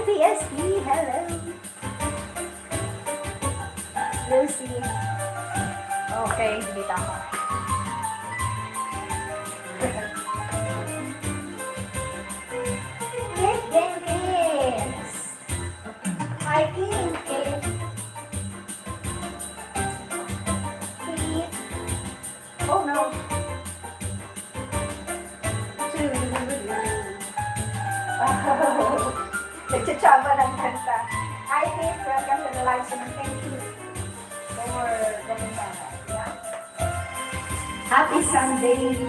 PSP, hello. Lucy. Okay, dito ako. Miss Jenkins. I think it's please. Oh no. Nagtsitsaba ng kanta. I think welcome to the live stream. Thank you for the kanta. Yeah. Happy Sunday.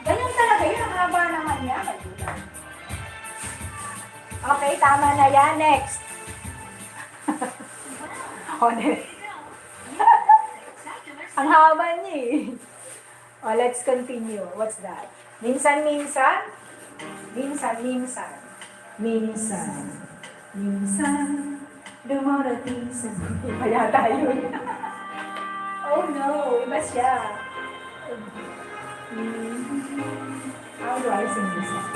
Ganyan talaga yun. Ang haba naman yan. Okay, tama na yan. Next. Ang haba niya eh. Oh, let's continue. What's that? Minsan-minsan? Minsan-minsan. Minsan. Minsan. Dumarating sa buhay. Kaya tayo. Oh no, iba siya. How do I sing this song?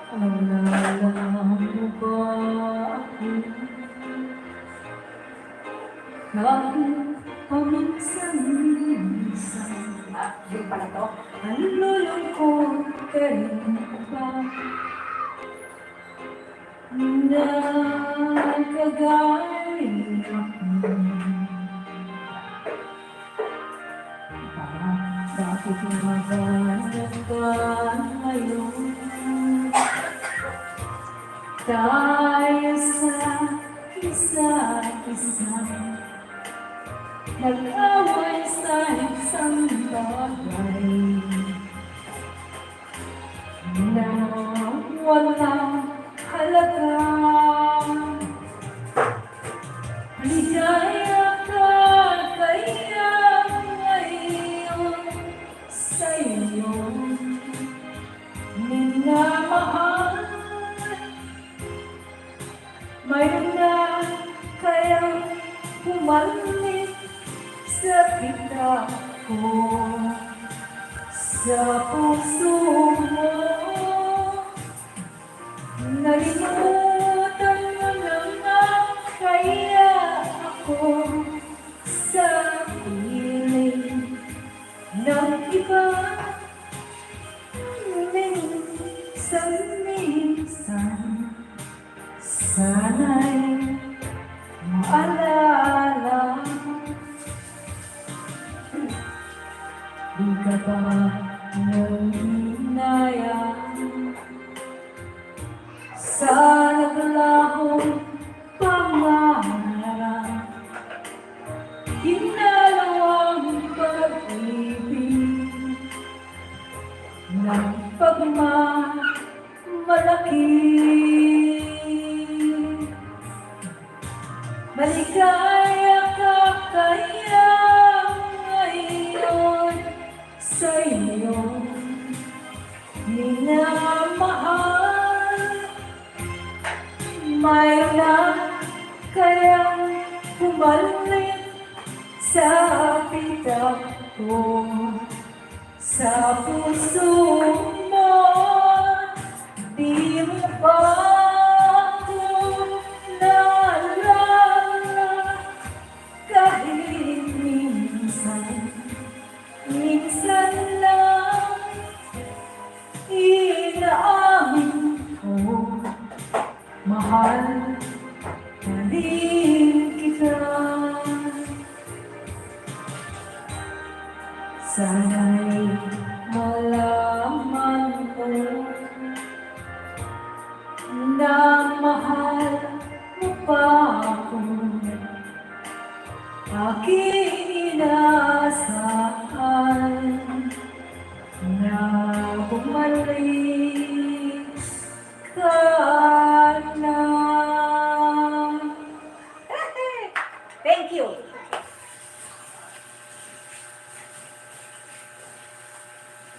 Alala mo ba ako? Kahit paminsan-minsan. Yun pala to. Nalulungkot ka rin ba? Nakagaya ako. Bakit maganap ka ngayon? Tayo sa isa-isa nag-away sa isang bagay na walang halaga. Ligaya ka kaya ngayon sa iyo minamahal. Mayroon na kayang bumalik sa kita ko, sa puso mo. Nalimutan mo na kaya ako sa piling ng iba. Minsan-minsan sana'y maalala. Di ka ba nanginayang sa naglahong pangarap? Ginalawang pag-ibig ng pagmamalaki. Maligaya ka kaya ngayon sa iyong minamahal. Mayroon na kayang bumalik sa pitak ko, sa puso mo. Di mo ba ako naalala kahit minsan? Minsan lang inaamin ko, mahal pa rin kita. Sana'y malaman ko na mahal mo pa ako. Aking inaasahan na bumalik